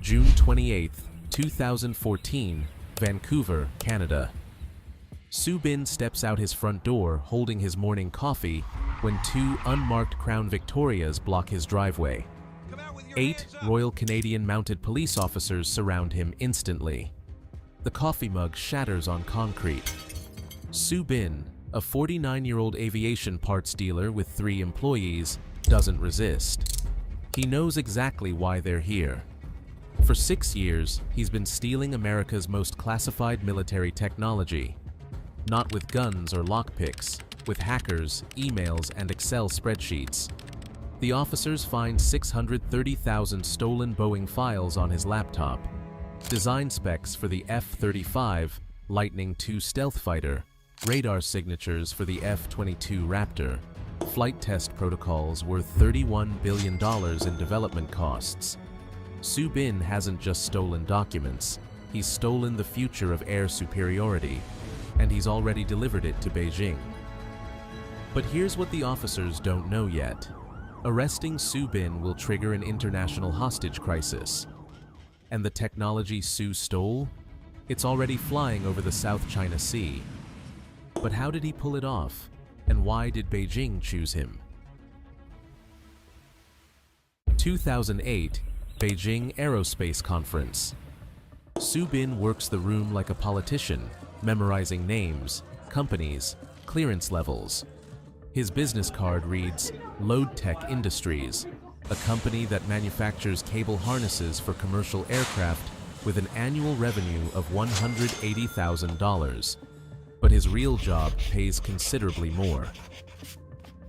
June 28, 2014, Vancouver, Canada. Su Bin steps out his front door holding his morning coffee when two unmarked Crown Victorias block his driveway. 8 Royal Canadian Mounted Police officers surround him instantly. The coffee mug shatters on concrete. Su Bin, a 49-year-old aviation parts dealer with 3 employees, doesn't resist. He knows exactly why they're here. For 6 years, he's been stealing America's most classified military technology. Not with guns or lockpicks, with hackers, emails, and Excel spreadsheets. The officers find 630,000 stolen Boeing files on his laptop, design specs for the F-35 Lightning II stealth fighter, radar signatures for the F-22 Raptor, flight test protocols worth $31 billion in development costs. Su Bin hasn't just stolen documents, he's stolen the future of air superiority, and he's already delivered it to Beijing. But here's what the officers don't know yet. Arresting Su Bin will trigger an international hostage crisis. And the technology Su stole? It's already flying over the South China Sea. But how did he pull it off? And why did Beijing choose him? 2008, Beijing Aerospace Conference. Su Bin works the room like a politician, memorizing names, companies, clearance levels. His business card reads, Load Tech Industries, a company that manufactures cable harnesses for commercial aircraft with an annual revenue of $180,000. But his real job pays considerably more.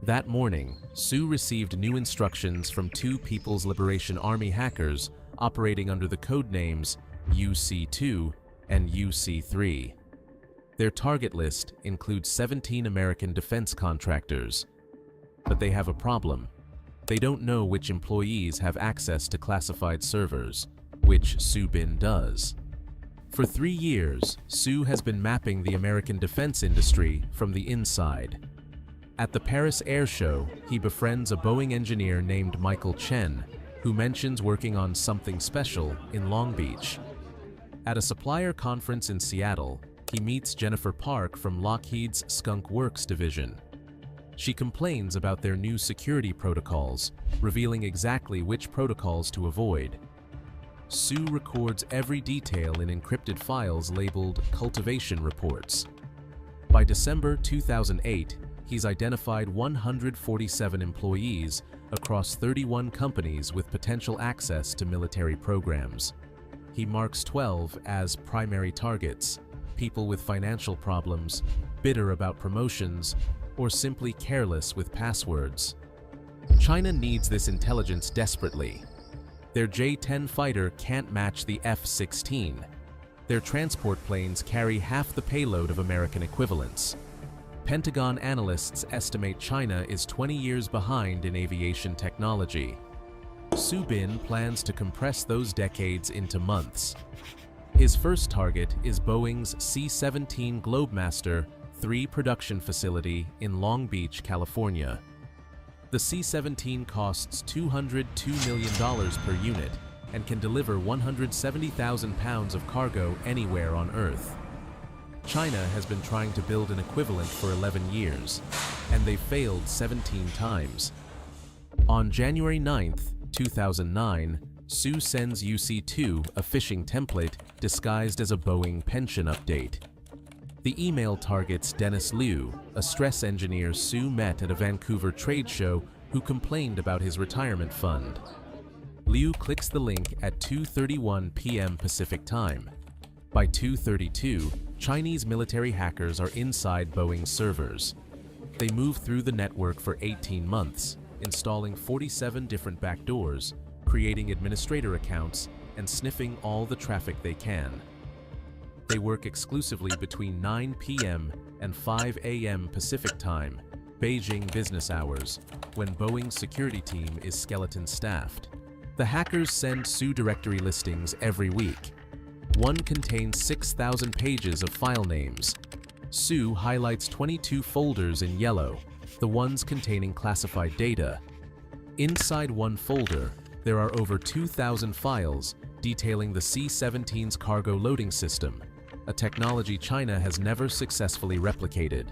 That morning, Su received new instructions from 2 People's Liberation Army hackers operating under the code names UC2 and UC3. Their target list includes 17 American defense contractors. But they have a problem. They don't know which employees have access to classified servers, which Su Bin does. For 3 years, Su has been mapping the American defense industry from the inside. At the Paris Air Show, he befriends a Boeing engineer named Michael Chen, who mentions working on something special in Long Beach. At a supplier conference in Seattle, he meets Jennifer Park from Lockheed's Skunk Works division. She complains about their new security protocols, revealing exactly which protocols to avoid. Su records every detail in encrypted files labeled cultivation reports. By December 2008, he's identified 147 employees across 31 companies with potential access to military programs. He marks 12 as primary targets, people with financial problems, bitter about promotions, or simply careless with passwords. China needs this intelligence desperately. Their J-10 fighter can't match the F-16. Their transport planes carry half the payload of American equivalents. Pentagon analysts estimate China is 20 years behind in aviation technology. Su Bin plans to compress those decades into months. His first target is Boeing's C-17 Globemaster III production facility in Long Beach, California. The C-17 costs $202 million per unit and can deliver 170,000 pounds of cargo anywhere on Earth. China has been trying to build an equivalent for 11 years, and they've failed 17 times. On January 9, 2009, Su sends UC2 a phishing template disguised as a Boeing pension update. The email targets Dennis Liu, a stress engineer Su met at a Vancouver trade show who complained about his retirement fund. Liu clicks the link at 2:31 p.m. Pacific Time. By 2:32, Chinese military hackers are inside Boeing's servers. They move through the network for 18 months, installing 47 different backdoors, creating administrator accounts, and sniffing all the traffic they can. They work exclusively between 9 p.m. and 5 a.m. Pacific Time, Beijing business hours, when Boeing's security team is skeleton-staffed. The hackers send Su directory listings every week. One contains 6,000 pages of file names. Su highlights 22 folders in yellow, the ones containing classified data. Inside one folder, there are over 2,000 files detailing the C-17's cargo loading system, a technology China has never successfully replicated.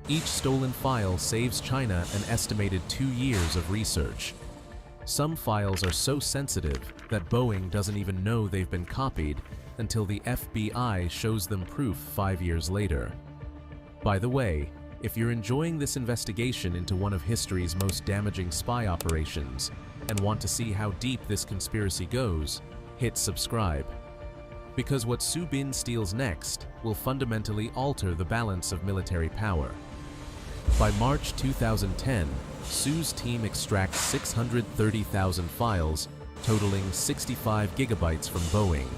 Each stolen file saves China an estimated 2 years of research. Some files are so sensitive that Boeing doesn't even know they've been copied until the FBI shows them proof 5 years later. By the way, if you're enjoying this investigation into one of history's most damaging spy operations and want to see how deep this conspiracy goes, hit subscribe. Because what Su Bin steals next will fundamentally alter the balance of military power. By March 2010, Su's team extracts 630,000 files, totaling 65 gigabytes from Boeing.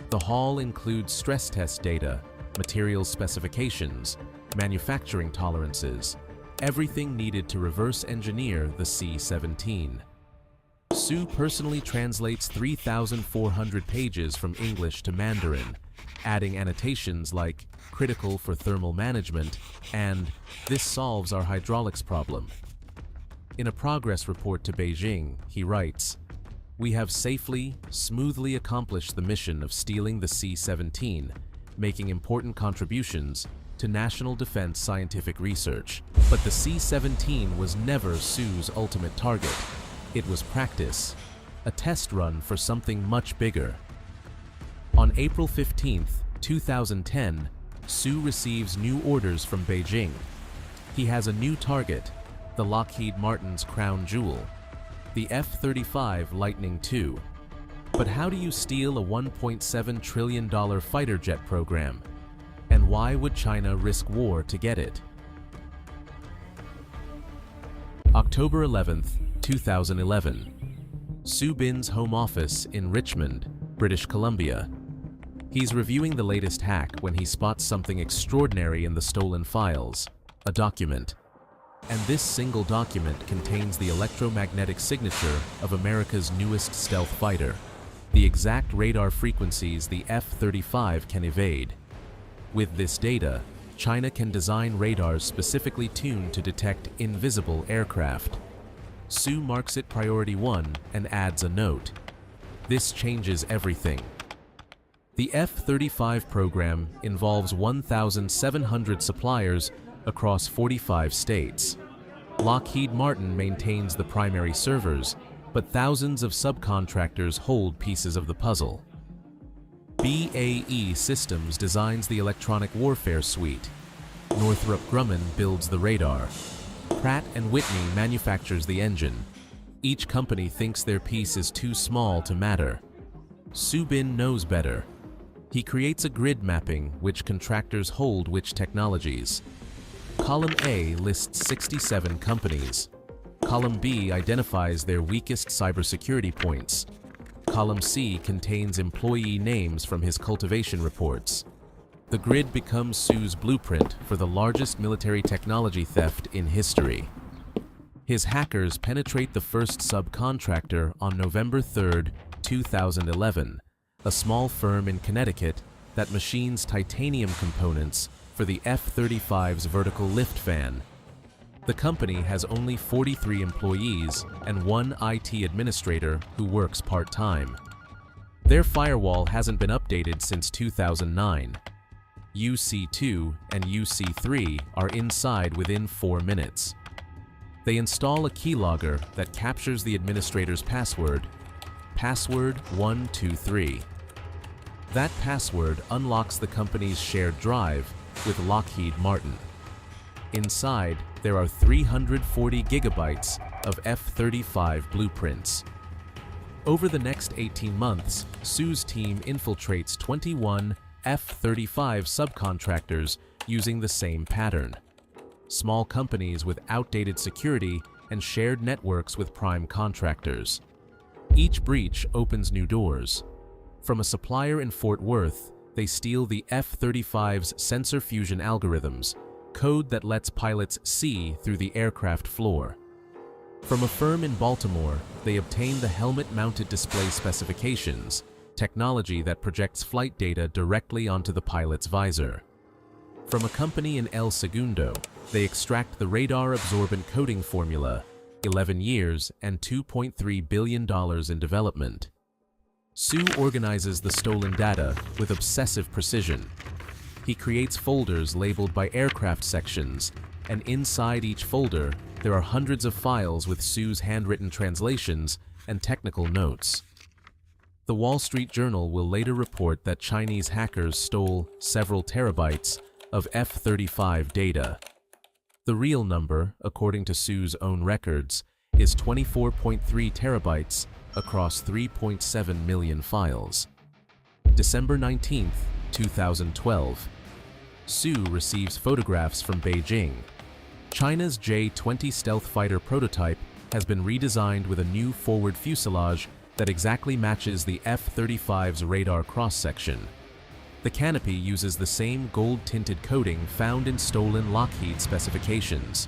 The haul includes stress test data, materials specifications, manufacturing tolerances, everything needed to reverse engineer the C-17. Su personally translates 3,400 pages from English to Mandarin, adding annotations like "critical for thermal management" and "this solves our hydraulics problem." In a progress report to Beijing, he writes, "We have safely, smoothly accomplished the mission of stealing the C-17, making important contributions to national defense scientific research. But the C-17 was never Su's ultimate target. It was practice, a test run for something much bigger." On April 15, 2010, Su receives new orders from Beijing. He has a new target, the Lockheed Martin's crown jewel, the F-35 Lightning II. But how do you steal a $1.7 trillion fighter jet program? And why would China risk war to get it? October 11, 2011. Su Bin's home office in Richmond, British Columbia. He's reviewing the latest hack when he spots something extraordinary in the stolen files, a document. And this single document contains the electromagnetic signature of America's newest stealth fighter, the exact radar frequencies the F-35 can evade. With this data, China can design radars specifically tuned to detect invisible aircraft. Su marks it Priority 1 and adds a note. This changes everything. The F-35 program involves 1,700 suppliers across 45 states. Lockheed Martin maintains the primary servers, but thousands of subcontractors hold pieces of the puzzle. BAE Systems designs the electronic warfare suite. Northrop Grumman builds the radar. Pratt & Whitney manufactures the engine. Each company thinks their piece is too small to matter. Su Bin knows better. He creates a grid mapping which contractors hold which technologies. Column A lists 67 companies. Column B identifies their weakest cybersecurity points. Column C contains employee names from his cultivation reports. The grid becomes Su's blueprint for the largest military technology theft in history. His hackers penetrate the first subcontractor on November 3, 2011, a small firm in Connecticut that machines titanium components for the F-35's vertical lift fan. The company has only 43 employees and one IT administrator who works part-time. Their firewall hasn't been updated since 2009. UC2 and UC3 are inside within 4 minutes. They install a keylogger that captures the administrator's password, password 123. That password unlocks the company's shared drive with Lockheed Martin. Inside, there are 340 gigabytes of F-35 blueprints. Over the next 18 months, Su's team infiltrates 21 F-35 subcontractors using the same pattern. Small companies with outdated security and shared networks with prime contractors. Each breach opens new doors. From a supplier in Fort Worth, they steal the F-35's sensor fusion algorithms, code that lets pilots see through the aircraft floor. From a firm in Baltimore, they obtain the helmet-mounted display specifications, technology that projects flight data directly onto the pilot's visor. From a company in El Segundo, they extract the radar-absorbent coating formula, 11 years and $2.3 billion in development. Su organizes the stolen data with obsessive precision. He creates folders labeled by aircraft sections, and inside each folder, there are hundreds of files with Su's handwritten translations and technical notes. The Wall Street Journal will later report that Chinese hackers stole several terabytes of F-35 data. The real number, according to Su's own records, is 24.3 terabytes across 3.7 million files. December 19, 2012. Su receives photographs from Beijing. China's J-20 stealth fighter prototype has been redesigned with a new forward fuselage that exactly matches the F-35's radar cross-section. The canopy uses the same gold-tinted coating found in stolen Lockheed specifications.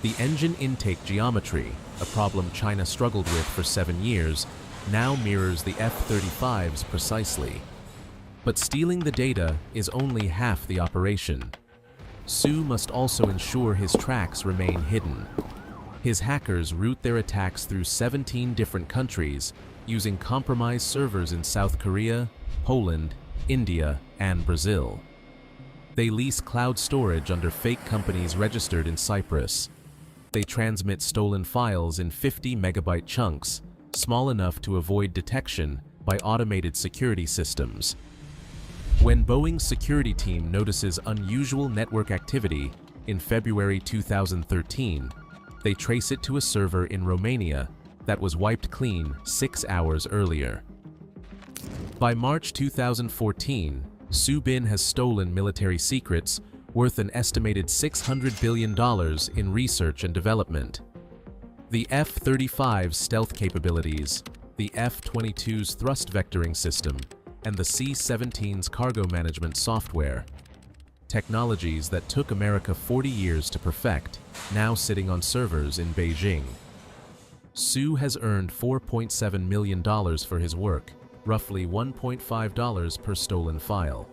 The engine intake geometry, a problem China struggled with for 7 years, now mirrors the F-35's precisely. But stealing the data is only half the operation. Su must also ensure his tracks remain hidden. His hackers route their attacks through 17 different countries, using compromised servers in South Korea, Poland, India, and Brazil. They lease cloud storage under fake companies registered in Cyprus. They transmit stolen files in 50-megabyte chunks, small enough to avoid detection by automated security systems. When Boeing's security team notices unusual network activity in February 2013, they trace it to a server in Romania that was wiped clean 6 hours earlier. By March 2014, Su Bin has stolen military secrets worth an estimated $600 billion in research and development. The F-35's stealth capabilities, the F-22's thrust vectoring system, and the C-17's cargo management software. Technologies that took America 40 years to perfect, now sitting on servers in Beijing. Su has earned $4.7 million for his work, roughly $1.5 per stolen file.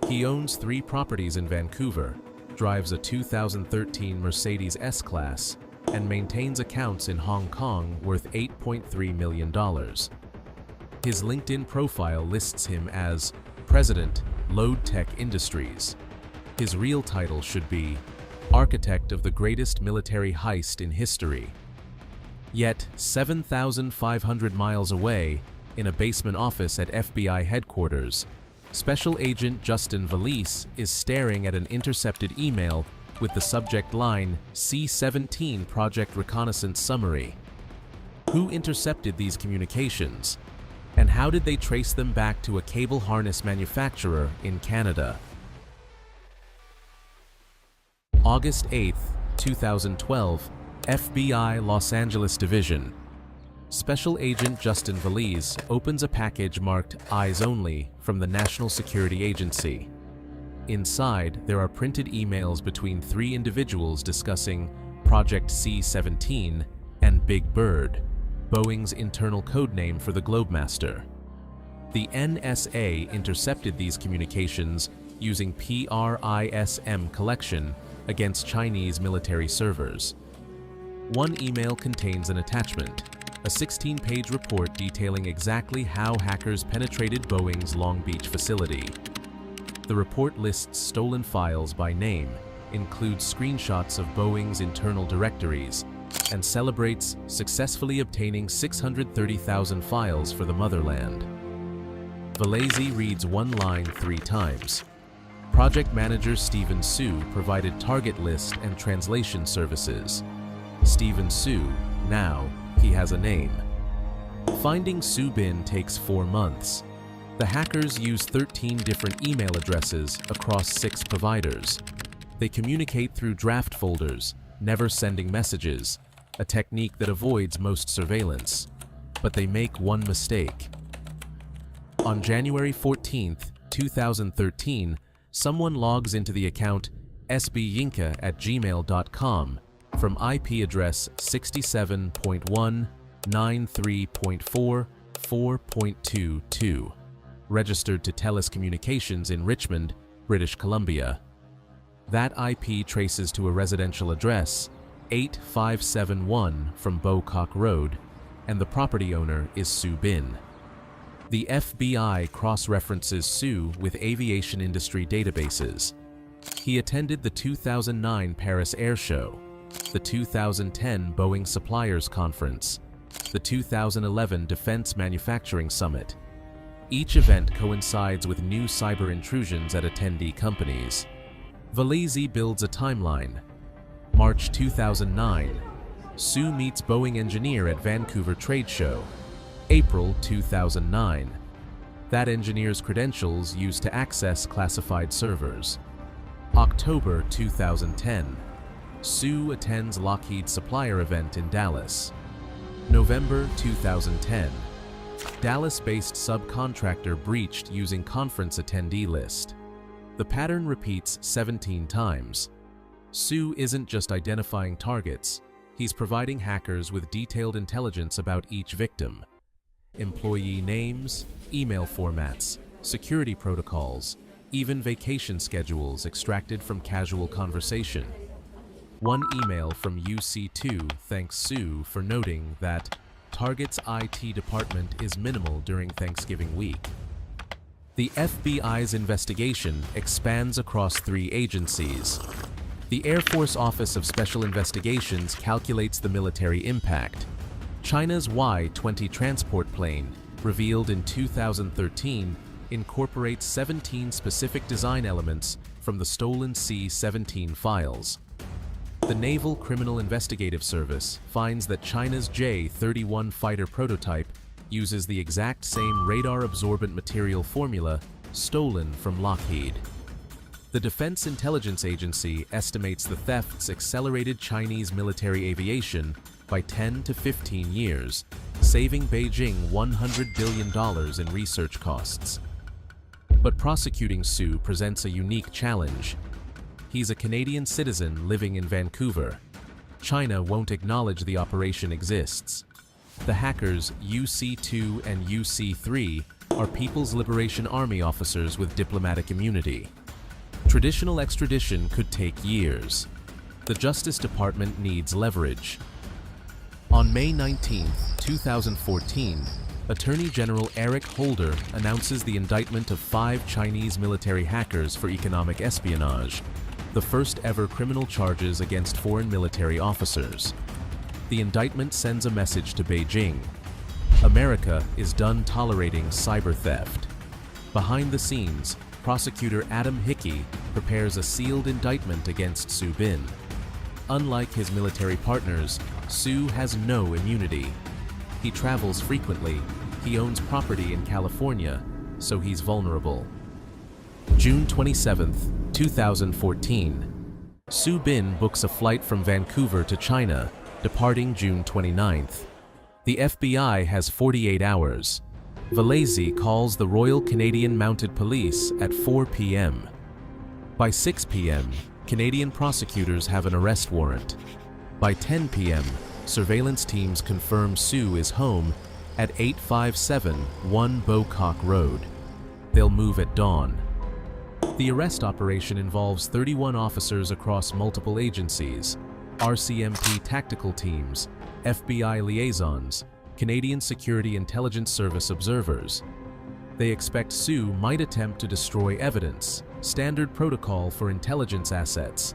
He owns 3 properties in Vancouver, drives a 2013 Mercedes S-Class, and maintains accounts in Hong Kong worth $8.3 million. His LinkedIn profile lists him as President, Load Tech Industries. His real title should be Architect of the Greatest Military Heist in History. Yet, 7,500 miles away, in a basement office at FBI headquarters, Special Agent Justin Valise is staring at an intercepted email with the subject line C-17 Project Reconnaissance Summary. Who intercepted these communications? And how did they trace them back to a cable harness manufacturer in Canada? August 8, 2012, FBI Los Angeles Division. Special Agent Justin Valise opens a package marked Eyes Only from the National Security Agency. Inside, there are printed emails between 3 individuals discussing Project C-17 and Big Bird, Boeing's internal code name for the Globemaster. The NSA intercepted these communications using PRISM collection against Chinese military servers. One email contains an attachment, a 16-page report detailing exactly how hackers penetrated Boeing's Long Beach facility. The report lists stolen files by name, includes screenshots of Boeing's internal directories, and celebrates successfully obtaining 630,000 files for the motherland. Valese reads one line 3 times. Project manager Stephen Su provided target list and translation services. Stephen Su, now, he has a name. Finding Su Bin takes 4 months. The hackers use 13 different email addresses across 6 providers. They communicate through draft folders, never sending messages, a technique that avoids most surveillance. But they make one mistake. On January 14, 2013, someone logs into the account sbyinka@gmail.com from IP address 67.193.4.4.22, registered to TELUS Communications in Richmond, British Columbia. That IP traces to a residential address, 8571 from Beaucock Road, and the property owner is Su Bin. The FBI cross-references Su with aviation industry databases. He attended the 2009 Paris Air Show, the 2010 Boeing Suppliers Conference, the 2011 Defense Manufacturing Summit. Each event coincides with new cyber intrusions at attendee companies. Valese builds a timeline. March 2009, Su meets Boeing engineer at Vancouver Trade Show. April 2009, that engineer's credentials used to access classified servers. October 2010, Su attends Lockheed supplier event in Dallas. November 2010, Dallas-based subcontractor breached using conference attendee list. The pattern repeats 17 times. Su isn't just identifying targets, he's providing hackers with detailed intelligence about each victim. Employee names, email formats, security protocols, even vacation schedules extracted from casual conversation. One email from UC2 thanks Su for noting that Target's IT department is minimal during Thanksgiving week. The FBI's investigation expands across 3 agencies. The Air Force Office of Special Investigations calculates the military impact. China's Y-20 transport plane, revealed in 2013, incorporates 17 specific design elements from the stolen C-17 files. The Naval Criminal Investigative Service finds that China's J-31 fighter prototype uses the exact same radar-absorbent material formula stolen from Lockheed. The Defense Intelligence Agency estimates the thefts accelerated Chinese military aviation by 10 to 15 years, saving Beijing $100 billion in research costs. But prosecuting Su presents a unique challenge. He's a Canadian citizen living in Vancouver. China won't acknowledge the operation exists. The hackers UC2 and UC3 are People's Liberation Army officers with diplomatic immunity. Traditional extradition could take years. The Justice Department needs leverage. On May 19, 2014, Attorney General Eric Holder announces the indictment of 5 Chinese military hackers for economic espionage, the first ever criminal charges against foreign military officers. The indictment sends a message to Beijing. America is done tolerating cyber theft. Behind the scenes, prosecutor Adam Hickey prepares a sealed indictment against Su Bin. Unlike his military partners, Su has no immunity. He travels frequently, he owns property in California, so he's vulnerable. June 27, 2014. Su Bin books a flight from Vancouver to China, departing June 29th. The FBI has 48 hours. Valese calls the Royal Canadian Mounted Police at 4 p.m. By 6 p.m., Canadian prosecutors have an arrest warrant. By 10 p.m., surveillance teams confirm Su is home at 857 1 Beaucock Road. They'll move at dawn. The arrest operation involves 31 officers across multiple agencies, RCMP tactical teams, FBI liaisons, Canadian Security Intelligence Service observers. They expect Su might attempt to destroy evidence, standard protocol for intelligence assets.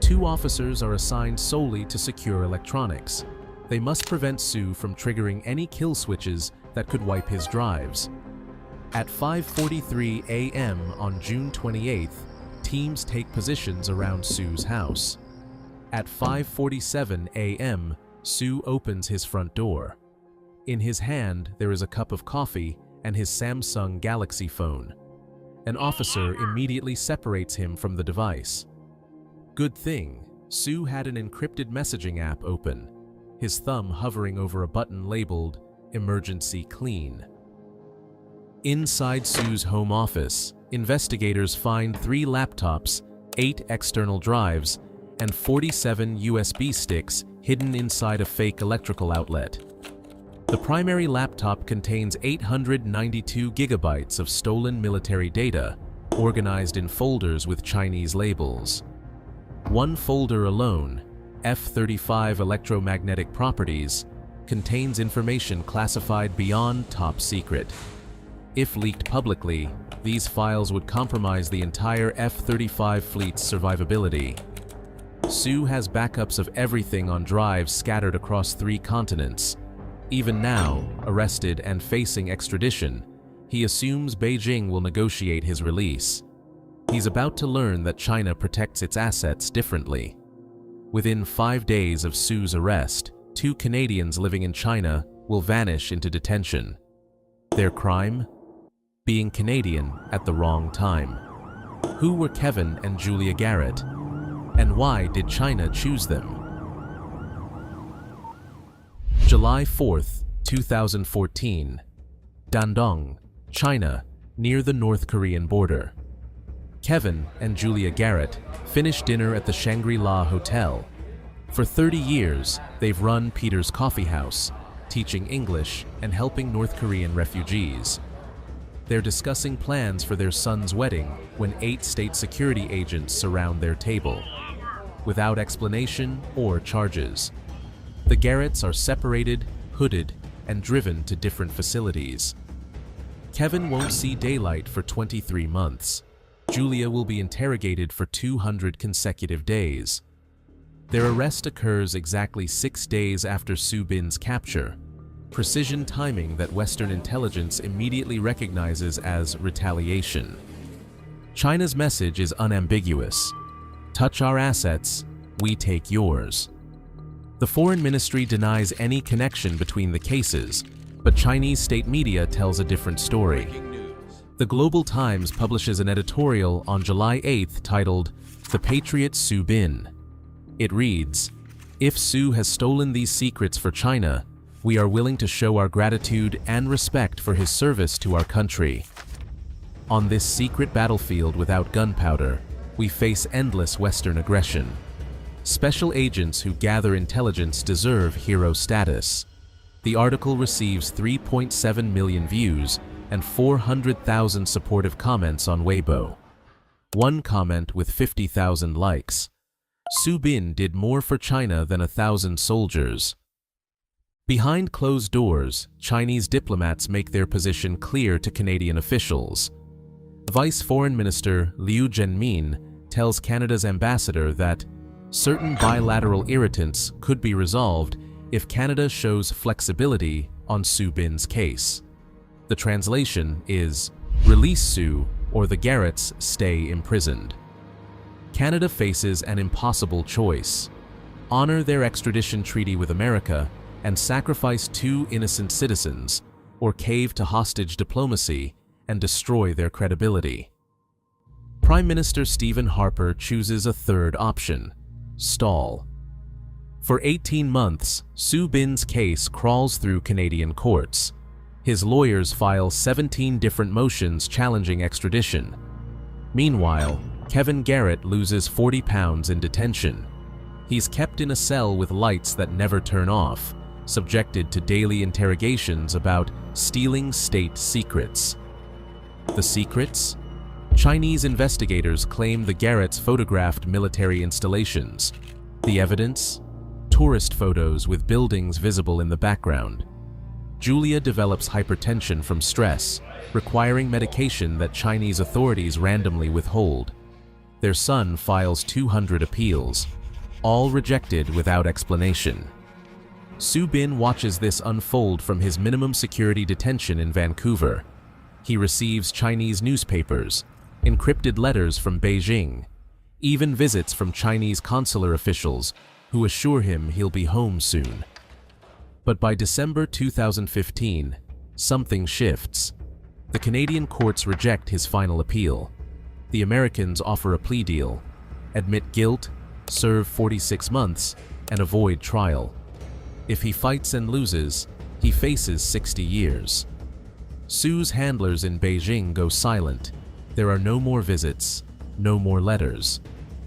2 officers are assigned solely to secure electronics. They must prevent Su from triggering any kill switches that could wipe his drives. At 5:43 a.m. on June 28th, teams take positions around Su's house. At 5:47 a.m., Su opens his front door. In his hand, there is a cup of coffee and his Samsung Galaxy phone. An officer immediately separates him from the device. Good thing, Su had an encrypted messaging app open, his thumb hovering over a button labeled Emergency Clean. Inside Su's home office, investigators find 3 laptops, 8 external drives, and 47 USB sticks hidden inside a fake electrical outlet. The primary laptop contains 892 gigabytes of stolen military data, organized in folders with Chinese labels. One folder alone, F-35 electromagnetic properties, contains information classified beyond top secret. If leaked publicly, these files would compromise the entire F-35 fleet's survivability. Su has backups of everything on drives scattered across 3 continents. Even now, arrested and facing extradition, he assumes Beijing will negotiate his release. He's about to learn that China protects its assets differently. Within 5 days of Su's arrest, 2 Canadians living in China will vanish into detention. Their crime? Being Canadian at the wrong time. Who were Kevin and Julia Garrett? And why did China choose them? July 4th, 2014. Dandong, China, near the North Korean border. Kevin and Julia Garrett finish dinner at the Shangri-La Hotel. For 30 years, they've run Peter's Coffee House, teaching English and helping North Korean refugees. They're discussing plans for their son's wedding when 8 state security agents surround their table, without explanation or charges. The Garretts are separated, hooded, and driven to different facilities. Kevin won't see daylight for 23 months. Julia will be interrogated for 200 consecutive days. Their arrest occurs exactly 6 days after Su Bin's capture, precision timing that Western intelligence immediately recognizes as retaliation. China's message is unambiguous. Touch our assets, we take yours. The Foreign Ministry denies any connection between the cases, but Chinese state media tells a different story. The Global Times publishes an editorial on July 8th titled, "The Patriot Su Bin." It reads, "If Su has stolen these secrets for China, we are willing to show our gratitude and respect for his service to our country. On this secret battlefield without gunpowder, we face endless Western aggression. Special agents who gather intelligence deserve hero status." The article receives 3.7 million views and 400,000 supportive comments on Weibo. One comment with 50,000 likes. Su Bin did more for China than 1,000 soldiers. Behind closed doors, Chinese diplomats make their position clear to Canadian officials. Vice Foreign Minister Liu Zhenmin tells Canada's ambassador that certain bilateral irritants could be resolved if Canada shows flexibility on Su Bin's case. The translation is, "Release Su, or the Garretts stay imprisoned." Canada faces an impossible choice: honor their extradition treaty with America and sacrifice 2 innocent citizens, or cave to hostage diplomacy and destroy their credibility. Prime Minister Stephen Harper chooses a third option: stall. For 18 months, Su Bin's case crawls through Canadian courts. His lawyers file 17 different motions challenging extradition. Meanwhile, Kevin Garrett loses 40 pounds in detention. He's kept in a cell with lights that never turn off, subjected to daily interrogations about stealing state secrets. The secrets? Chinese investigators claim the Garretts photographed military installations. The evidence? Tourist photos with buildings visible in the background. Julia develops hypertension from stress, requiring medication that Chinese authorities randomly withhold. Their son files 200 appeals, all rejected without explanation. Su Bin watches this unfold from his minimum security detention in Vancouver. He receives Chinese newspapers, encrypted letters from Beijing, even visits from Chinese consular officials who assure him he'll be home soon. But by December 2015, something shifts. The Canadian courts reject his final appeal. The Americans offer a plea deal, admit guilt, serve 46 months, and avoid trial. If he fights and loses, he faces 60 years. Su's handlers in Beijing go silent. There are no more visits, no more letters.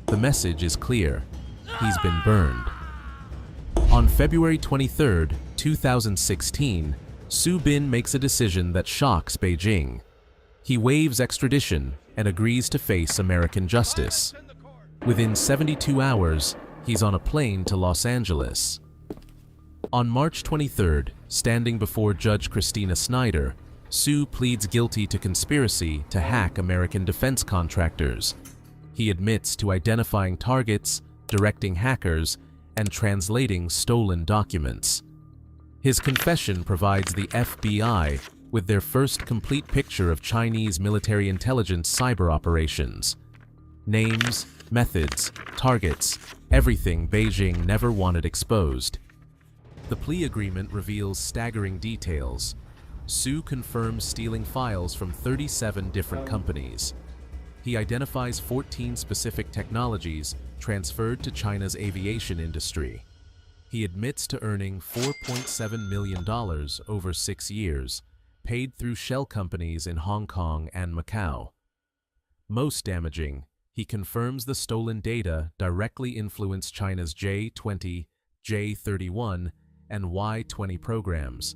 The message is clear: he's been burned. On February 23, 2016, Su Bin makes a decision that shocks Beijing. He waives extradition and agrees to face American justice. Within 72 hours, he's on a plane to Los Angeles. On March 23, standing before Judge Christina Snyder, Su pleads guilty to conspiracy to hack American defense contractors. He admits to identifying targets, directing hackers, and translating stolen documents. His confession provides the FBI with their first complete picture of Chinese military intelligence cyber operations. Names, methods, targets, everything Beijing never wanted exposed. The plea agreement reveals staggering details. Su confirms stealing files from 37 different companies. He identifies 14 specific technologies transferred to China's aviation industry. He admits to earning $4.7 million over 6 years, paid through shell companies in Hong Kong and Macau. Most damaging, he confirms the stolen data directly influenced China's J-20, J-31, and Y-20 programs.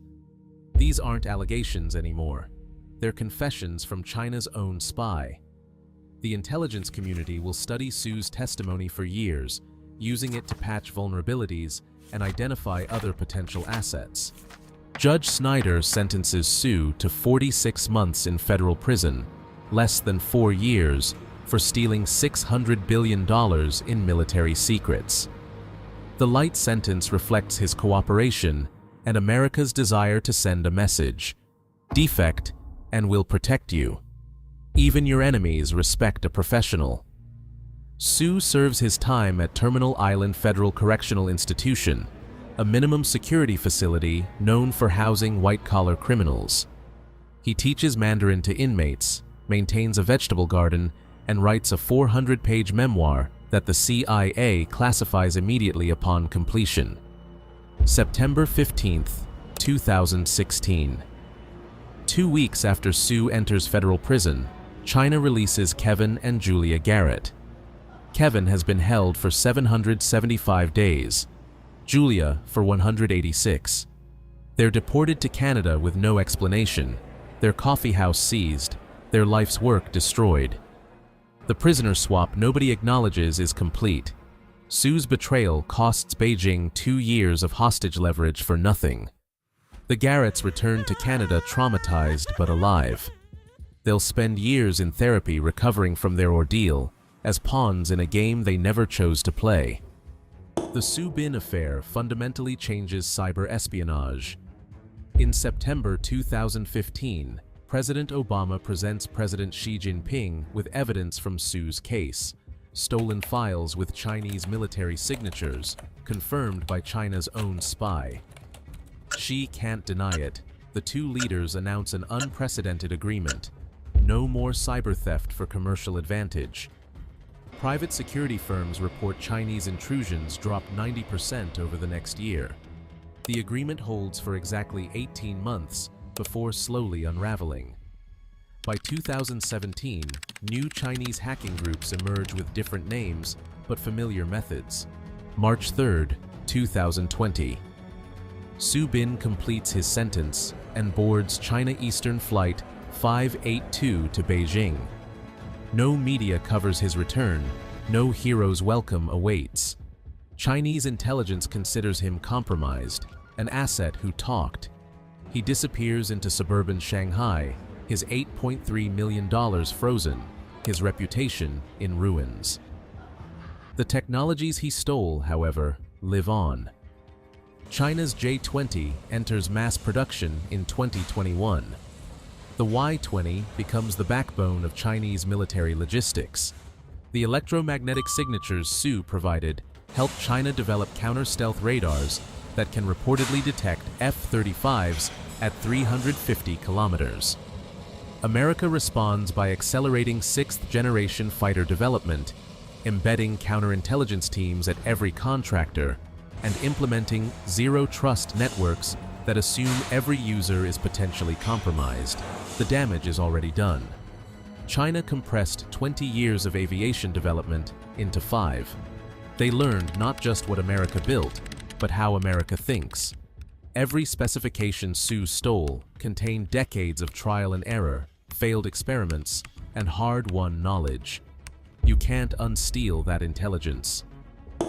These aren't allegations anymore. They're confessions from China's own spy. The intelligence community will study Su's testimony for years, using it to patch vulnerabilities and identify other potential assets. Judge Snyder sentences Su to 46 months in federal prison, less than 4 years, for stealing $600 billion in military secrets. The light sentence reflects his cooperation and America's desire to send a message: defect, and we'll protect you. Even your enemies respect a professional. Su serves his time at Terminal Island Federal Correctional Institution, a minimum security facility known for housing white-collar criminals. He teaches Mandarin to inmates, maintains a vegetable garden, and writes a 400-page memoir that the CIA classifies immediately upon completion. September 15, 2016. 2 weeks after Su enters federal prison, China releases Kevin and Julia Garrett. Kevin has been held for 775 days, Julia for 186. They're deported to Canada with no explanation, their coffee house seized, their life's work destroyed. The prisoner swap nobody acknowledges is complete. Su's betrayal costs Beijing 2 years of hostage leverage for nothing. The Garretts return to Canada traumatized but alive. They'll spend years in therapy recovering from their ordeal, as pawns in a game they never chose to play. The Su Bin affair fundamentally changes cyber espionage. In September 2015, President Obama presents President Xi Jinping with evidence from Su's case: stolen files with Chinese military signatures, confirmed by China's own spy. Xi can't deny it. The two leaders announce an unprecedented agreement: no more cyber theft for commercial advantage. Private security firms report Chinese intrusions dropped 90% over the next year. The agreement holds for exactly 18 months before slowly unraveling. By 2017, new Chinese hacking groups emerge with different names but familiar methods. March 3, 2020. Su Bin completes his sentence and boards China Eastern Flight 582 to Beijing. No media covers his return, no hero's welcome awaits. Chinese intelligence considers him compromised, an asset who talked. He disappears into suburban Shanghai, his $8.3 million frozen, his reputation in ruins. The technologies he stole, however, live on. China's J-20 enters mass production in 2021. The Y-20 becomes the backbone of Chinese military logistics. The electromagnetic signatures Su provided helped China develop counter-stealth radars that can reportedly detect F-35s at 350 kilometers. America responds by accelerating sixth-generation fighter development, embedding counterintelligence teams at every contractor, and implementing zero-trust networks that assume every user is potentially compromised. The damage is already done. China compressed 20 years of aviation development into 5. They learned not just what America built, but how America thinks. Every specification Su stole contained decades of trial and error, failed experiments, and hard-won knowledge. You can't unsteal that intelligence.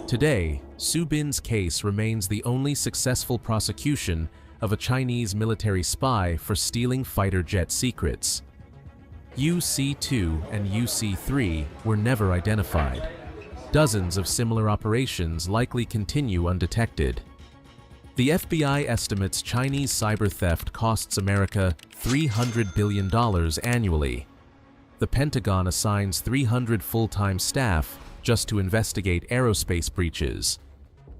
Today, Su Bin's case remains the only successful prosecution of a Chinese military spy for stealing fighter jet secrets. UC-2 and UC-3 were never identified. Dozens of similar operations likely continue undetected. The FBI estimates Chinese cyber theft costs America $300 billion annually. The Pentagon assigns 300 full-time staff just to investigate aerospace breaches.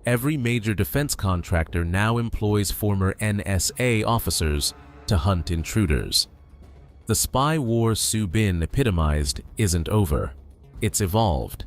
Every major defense contractor now employs former NSA officers to hunt intruders. The spy war Su Bin epitomized isn't over. It's evolved.